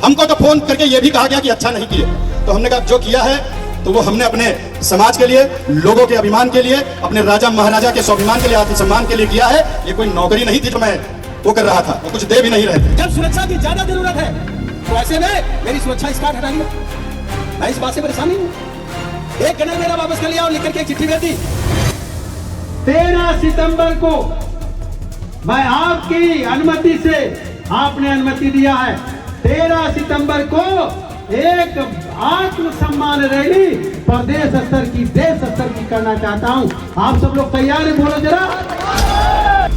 हमको तो फोन करके ये भी कहा गया कि अच्छा नहीं किए। तो हमने कहा जो किया है तो वो हमने अपने समाज के लिए, लोगों के अभिमान के लिए, अपने राजा महाराजा के स्वाभिमान के लिए, आत्मसम्मान के लिए किया है। ये कोई नौकरी नहीं थी जो मैं वो कर रहा था, वो कुछ दे भी नहीं रहे थे। जब सुरक्षा की ज्यादा जरूरत है तो ऐसे में मेरी सुरक्षा इस कार्ड हटा लिया। मैं इस बात से परेशान नहीं हूँ। एक गणर मेरा वापस कर लिया और लिख करके एक चिट्ठी भेज दी। 13 सितंबर को मैं आपकी अनुमति से, आपने अनुमति दिया है, 13 सितंबर को एक आत्मसम्मान रैली प्रदेश स्तर की, देश स्तर की करना चाहता हूं। आप सब लोग तैयार हैं? बोलो जरा।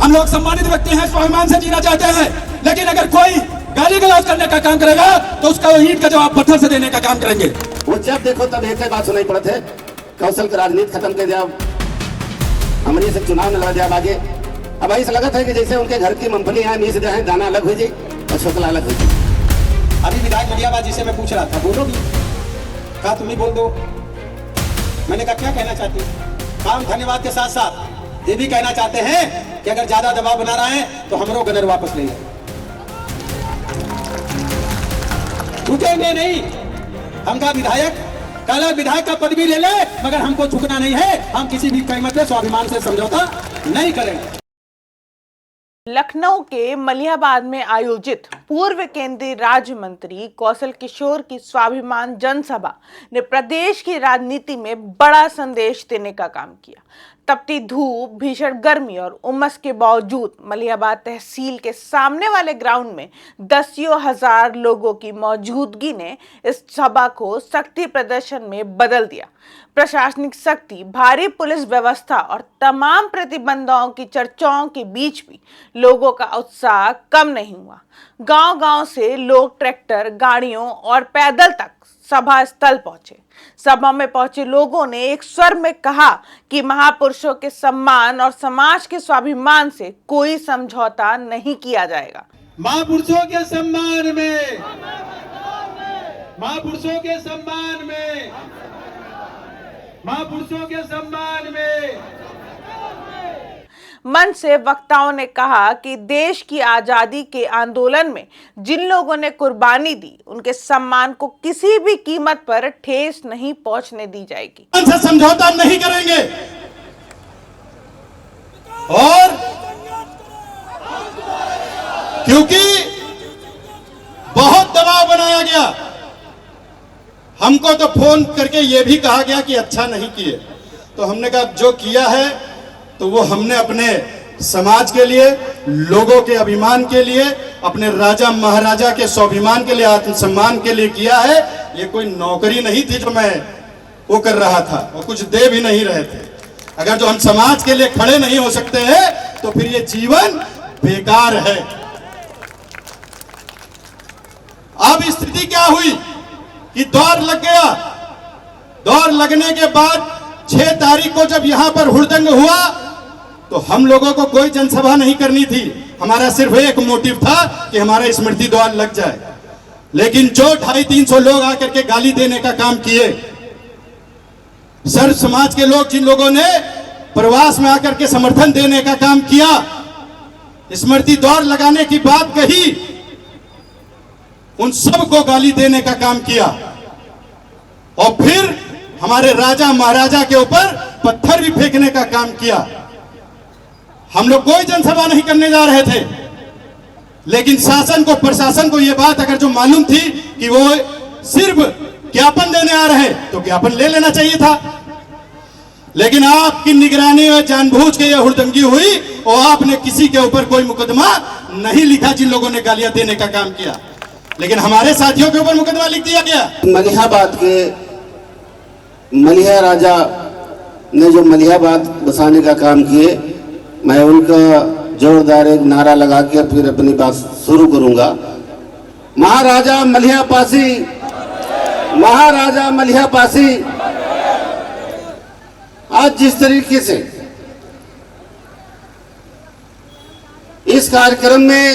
हम लोग सम्मानित व्यक्ति हैं, स्वाभिमान से जीना चाहते हैं, लेकिन अगर कोई गाली गलौज करने का काम करेगा तो उसका ईंट का जवाब पत्थर से देने का काम करेंगे। वो जब देखो तब एक बात सुनाई पड़े थे, कौशल की राजनीति खत्म कर दिया, हमने से चुनाव न लड़ा दिया आगे। अब ऐसा लगा था कि जैसे उनके घर की मूंगफली है, मीस है, दाना अलग हो जाए और शक्ल अलग हो जाए। अभी विधायक मलियाबाद जिसे मैं पूछ रहा था, बोलो भी, कहा तुम ही बोल दो। मैंने कहा क्या कहना चाहती हूँ? काम धन्यवाद के साथ साथ ये भी कहना चाहते हैं कि अगर ज्यादा दबाव बना रहा है तो हमरो गनर वापस ले जाए। झुकेंगे नहीं। हम का विधायक, कल विधायक का पद भी ले ले, मगर हमको झुकना नहीं है। हम किसी भी कीमत पे स्वाभिमान से समझौता नहीं करेंगे। लखनऊ के मलियाबाद में आयोजित पूर्व केंद्रीय राज्य मंत्री कौशल किशोर की स्वाभिमान जनसभा ने प्रदेश की राजनीति में बड़ा संदेश देने का काम किया। तपती धूप, भीषण गर्मी और उमस के बावजूद मलियाबाद तहसील के सामने वाले ग्राउंड में दसियों हजार लोगों की मौजूदगी ने इस सभा को शक्ति प्रदर्शन में बदल दिया। प्रशासनिक शक्ति, भारी पुलिस व्यवस्था और तमाम प्रतिबंधों की चर्चाओं के बीच भी लोगों का उत्साह कम नहीं हुआ। गांव-गांव से लोग ट्रैक्टर, गाड़ियों और पैदल तक सभा स्थल पहुंचे। सभा में पहुंचे लोगों ने एक स्वर में कहा कि महापुरुषों के सम्मान और समाज के स्वाभिमान से कोई समझौता नहीं किया जाएगा। महापुरुषों के सम्मान में, महापुरुषों के सम्मान में, महापुरुषों के सम्मान में। मंच से वक्ताओं ने कहा कि देश की आजादी के आंदोलन में जिन लोगों ने कुर्बानी दी, उनके सम्मान को किसी भी कीमत पर ठेस नहीं पहुंचने दी जाएगी। उनसे समझौता नहीं करेंगे और क्योंकि बहुत दबाव बनाया गया, हमको तो फोन करके ये भी कहा गया कि अच्छा नहीं किए। तो हमने कहा जो किया है तो वो हमने अपने समाज के लिए, लोगों के अभिमान के लिए, अपने राजा महाराजा के स्वाभिमान के लिए, आत्मसम्मान के लिए किया है। ये कोई नौकरी नहीं थी जो मैं वो कर रहा था, वो कुछ दे भी नहीं रहे थे। अगर जो हम समाज के लिए खड़े नहीं हो सकते हैं तो फिर ये जीवन बेकार है। अब स्थिति क्या हुई कि दौर लग गया। दौर लगने के बाद 6 तारीख को जब यहां पर हुड़दंग हुआ तो हम लोगों को कोई जनसभा नहीं करनी थी। हमारा सिर्फ एक मोटिव था कि हमारा स्मृति द्वार लग जाए। लेकिन जो 250-300 लोग आकर के गाली देने का काम किए, सर्व समाज के लोग, जिन लोगों ने प्रवास में आकर के समर्थन देने का काम किया, स्मृति द्वार लगाने की बात कही, उन सबको गाली देने का काम किया और फिर हमारे राजा महाराजा के ऊपर पत्थर भी फेंकने का काम किया। हम लोग कोई जनसभा नहीं करने जा रहे थे, लेकिन शासन को, प्रशासन को यह बात अगर जो मालूम थी कि वो सिर्फ ज्ञापन देने आ रहे हैं तो ज्ञापन ले लेना चाहिए था। लेकिन आपकी निगरानी में जानबूझ के यह हुड़दंगी हुई और आपने किसी के ऊपर कोई मुकदमा नहीं लिखा जिन लोगों ने गालियां देने का काम किया, लेकिन हमारे साथियों के ऊपर मुकदमा लिख दिया गया। मलियाबाद के मलिया राजा ने जो मलियाबाद बसाने का काम किए, मैं उनका जोरदार एक नारा लगा के फिर अपनी बात शुरू करूंगा। महाराजा मलियापासी, महाराजा मलियापासी। आज जिस तरीके से इस कार्यक्रम में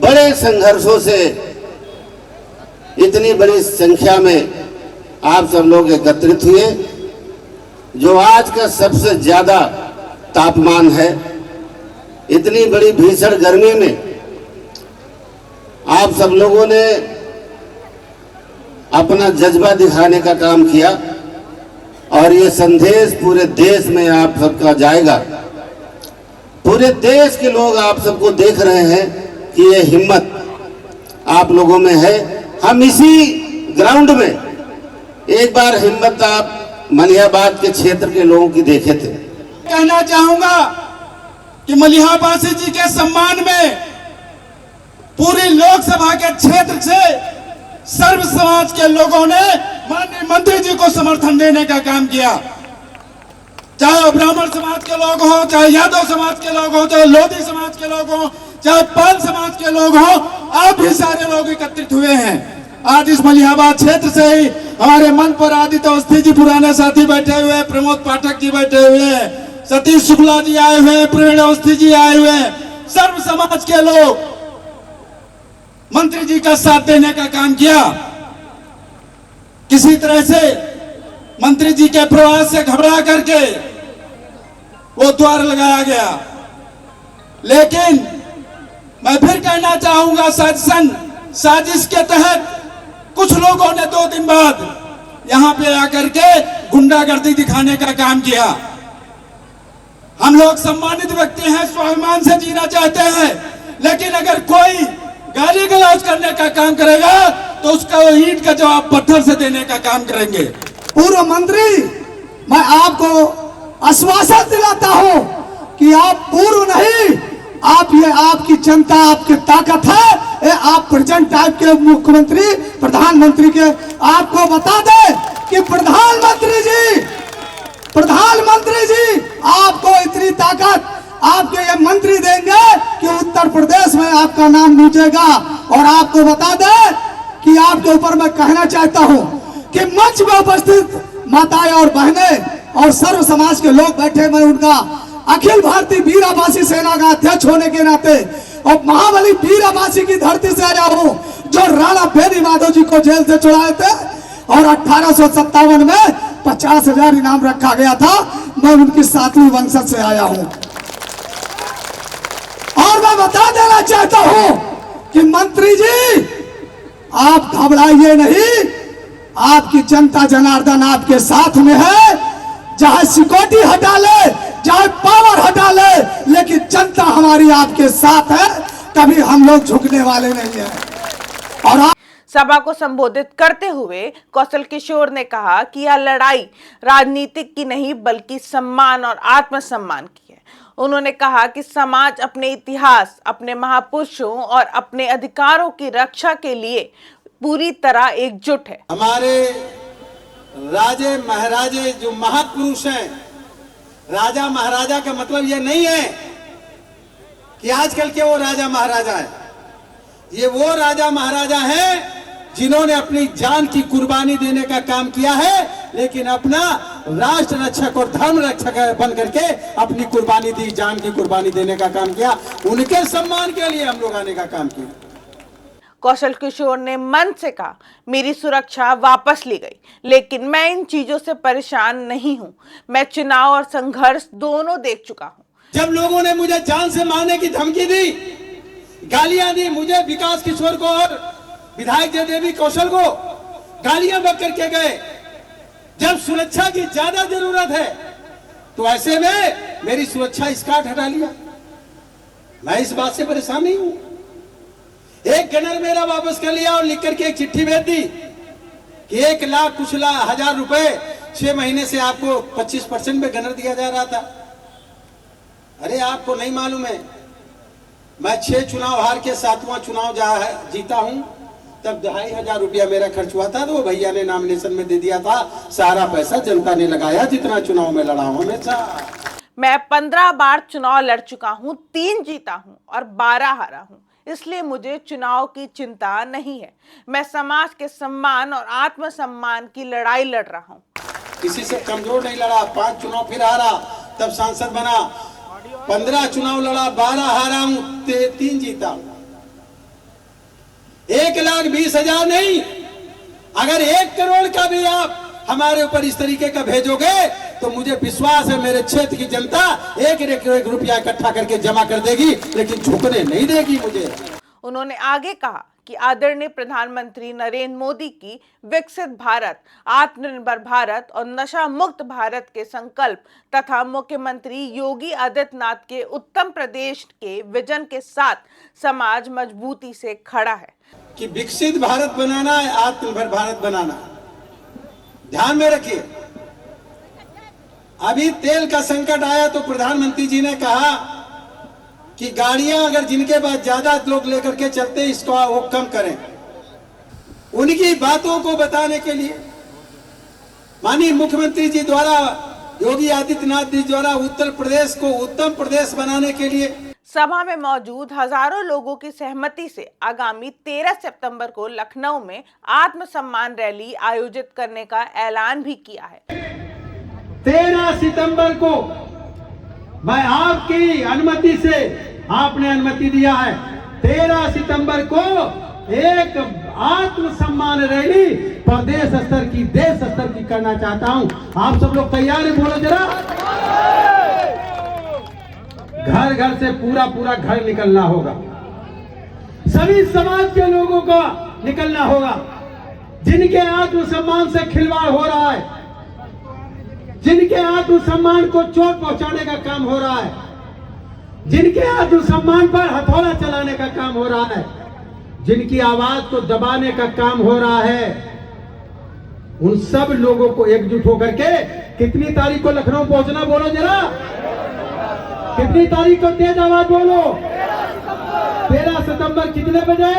बड़े संघर्षों से इतनी बड़ी संख्या में आप सब लोग एकत्रित हुए, जो आज का सबसे ज्यादा तापमान है, इतनी बड़ी भीषण गर्मी में आप सब लोगों ने अपना जज्बा दिखाने का काम किया और ये संदेश पूरे देश में आप सबका जाएगा। पूरे देश के लोग आप सबको देख रहे हैं कि ये हिम्मत आप लोगों में है। हम इसी ग्राउंड में एक बार हिम्मत आप मलिहाबाद के क्षेत्र के लोगों की देखे थे। कहना चाहूंगा कि मलिहाबासी जी के सम्मान में पूरी लोकसभा के क्षेत्र से सर्व समाज के लोगों ने माननीय मंत्री जी को समर्थन देने का काम किया। चाहे ब्राह्मण समाज के लोग हों, चाहे यादव समाज के लोग हों, चाहे लोधी समाज के लोग हों, चाहे पाल समाज के लोग हों, आप भी सारे लोग एकत्रित हुए हैं। आज इस मलिहाबाद क्षेत्र से ही हमारे मन पर आदित्य अवस्थी जी पुराने साथी बैठे हुए हैं, प्रमोद पाठक जी बैठे हुए हैं, सतीश शुक्ला जी आए हुए हैं, प्रवीण अवस्थी जी आए हुए हैं। सर्व समाज के लोग मंत्री जी का साथ देने का काम किया। किसी तरह से मंत्री जी के प्रवास से घबरा करके वो द्वार लगाया गया, लेकिन मैं फिर कहना चाहूंगा साजिश के तहत कुछ लोगों ने 2 दिन बाद यहां पे आकर के गुंडागर्दी दिखाने का काम किया। हम लोग सम्मानित व्यक्ति हैं, स्वाभिमान से जीना चाहते हैं, लेकिन अगर कोई गाली गलौज करने का काम करेगा तो उसका वो ईंट का जवाब पत्थर से देने का काम करेंगे। पूर्व मंत्री, मैं आपको आश्वासन दिलाता हूं कि आप पूर्व नहीं, आप ये आपकी जनता आपकी ताकत है। ये आप प्रेजेंट टाइप के मुख्यमंत्री प्रधानमंत्री के आपको बता दें कि प्रधानमंत्री जी आपको इतनी ताकत आपके ये मंत्री देंगे कि उत्तर प्रदेश में आपका नाम गूंजेगा। और आपको बता दें कि आपके ऊपर मैं कहना चाहता हूं कि मंच में उपस्थित माताएं और बहनें और सर्व समाज के लोग बैठे, मैं उनका अखिल भारतीय वीर आवासी सेना का अध्यक्ष होने के नाते और महाबली वीर आवासी की धरती से आया हूं, जो राणा बेनी माधव जी को जेल से छुड़ाए थे और 1857 में 50,000 इनाम रखा गया था। मैं उनकी 7वीं वंशज से आया हूं। और मैं बता देना चाहता हूं कि मंत्री जी, आप घबराइए नहीं, आपकी जनता जनार्दन आपके साथ में है। चाहे सिक्योरिटी हटा ले, चाहे पावर हटा ले, लेकिन जनता हमारी आपके साथ है। कभी हम लोग झुकने वाले नहीं है। और सभा को संबोधित करते हुए कौशल किशोर ने कहा कि यह लड़ाई राजनीतिक की नहीं बल्कि सम्मान और आत्मसम्मान की है। उन्होंने कहा कि समाज अपने इतिहास, अपने महापुरुषों और अपने अधिकारों की रक्षा के लिए पूरी तरह एकजुट है। हमारे राजे महाराजे जो महापुरुष हैं, राजा महाराजा का मतलब ये नहीं है कि आजकल के वो राजा महाराजा है। ये वो राजा महाराजा हैं जिन्होंने अपनी जान की कुर्बानी देने का काम किया है, लेकिन अपना राष्ट्र रक्षक और धर्म रक्षक बन करके अपनी कुर्बानी दी, जान की कुर्बानी देने का काम किया। उनके सम्मान के लिए हम लोग आने का काम किया। कौशल किशोर ने मन से कहा, मेरी सुरक्षा वापस ली गई, लेकिन मैं इन चीजों से परेशान नहीं हूं। मैं चुनाव और संघर्ष दोनों देख चुका हूं। जब लोगों ने मुझे जान से मारने की धमकी दी, गालियां दी, मुझे विकास किशोर को और विधायक जयदेवी कौशल को गालियां बक करके गए। जब सुरक्षा की ज्यादा जरूरत है तो ऐसे में मेरी सुरक्षा स्कार्ट हटा लिया। मैं इस बात से परेशान नहीं हूं। एक गनर मेरा वापस कर लिया और लिख करके एक चिट्ठी भेज दी कि 1 लाख कुछ हजार रुपए 6 महीने से आपको 25% में गनर दिया जा रहा था। अरे आपको नहीं मालूम है, मैं 6 चुनाव हार के 7वां चुनाव जीता हूं, तब 2,500 रुपया मेरा खर्च हुआ था, तो वो भैया ने नॉमिनेशन में दे दिया था। सारा पैसा जनता ने लगाया, जितना चुनाव में लड़ा हूं हमेशा। मैं 15 बार चुनाव लड़ चुका हूं, 3 जीता हूं और 12 हारा हूं, इसलिए मुझे चुनाव की चिंता नहीं है। मैं समाज के सम्मान और आत्मसम्मान की लड़ाई लड़ रहा हूं। किसी से कमजोर नहीं लड़ा। 5 चुनाव फिर हारा, तब सांसद बना। 15 चुनाव लड़ा, 12 हारा हूं, 3 जीता हूं। 1,20,000 नहीं, अगर 1 करोड़ का भी आप हमारे ऊपर इस तरीके का भेजोगे तो मुझे विश्वास है मेरे क्षेत्र की जनता 1 रुपया इकट्ठा करके जमा कर देगी, लेकिन झुकने नहीं देगी मुझे। उन्होंने आगे कहा कि आदरणीय प्रधानमंत्री नरेंद्र मोदी की विकसित भारत, आत्मनिर्भर भारत और नशा मुक्त भारत के संकल्प तथा मुख्यमंत्री योगी आदित्यनाथ के उत्तम प्रदेश के विजन के साथ समाज मजबूती से खड़ा है कि विकसित भारत बनाना है, आत्मनिर्भर भारत बनाना है। ध्यान में रखिए, अभी तेल का संकट आया तो प्रधानमंत्री जी ने कहा कि गाड़ियां अगर जिनके पास ज्यादा लोग लेकर के चलते इसको वो कम करें। उनकी बातों को बताने के लिए माननीय मुख्यमंत्री जी द्वारा, योगी आदित्यनाथ जी द्वारा उत्तर प्रदेश को उत्तम प्रदेश बनाने के लिए सभा में मौजूद हजारों लोगों की सहमति से आगामी 13 सितंबर को लखनऊ में आत्मसम्मान रैली आयोजित करने का ऐलान भी किया है। 13 सितंबर को मैं आपकी अनुमति से, आपने अनुमति दिया है, 13 सितंबर को एक आत्मसम्मान रैली प्रदेश स्तर की, देश स्तर की करना चाहता हूं। आप सब लोग तैयार हैं? बोलो जरा। घर घर से पूरा पूरा घर निकलना होगा, सभी समाज के लोगों को निकलना होगा जिनके आत्मसम्मान से खिलवाड़ हो रहा है, जिनके आत्मसम्मान को चोट पहुंचाने का काम हो रहा है, जिनके आत्मसम्मान पर हथौड़ा चलाने का काम हो रहा है, जिनकी आवाज को दबाने का काम हो रहा है, उन सब लोगों को एकजुट होकर के कितनी तारीख को लखनऊ पहुंचना, बोलो जरा। कितनी तारीख को? तेज आवाज बोलो। 13 सितंबर कितने बजे?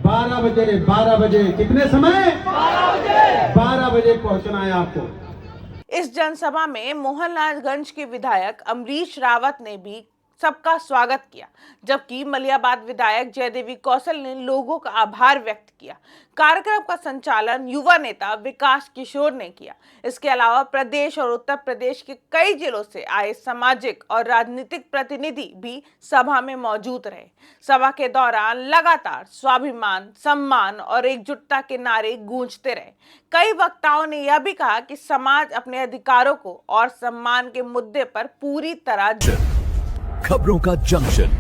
12 बजे। 12 बजे कितने समय? 12 बजे पहुंचना है आपको। इस जनसभा में मोहनलालगंज के विधायक अमरीश रावत ने भी सबका स्वागत किया, जबकि मलियाबाद विधायक जयदेवी कौशल ने लोगों का आभार व्यक्त किया। कार्यक्रम का संचालन युवा नेता विकास किशोर ने किया। इसके अलावा प्रदेश और उत्तर प्रदेश के कई जिलों से आए सामाजिक और राजनीतिक प्रतिनिधि भी सभा में मौजूद रहे। सभा के दौरान लगातार स्वाभिमान, सम्मान और एकजुटता के नारे गूंजते रहे। कई वक्ताओं ने यह भी कहा कि समाज अपने अधिकारों को और सम्मान के मुद्दे पर पूरी तरह खबरों का जंक्शन,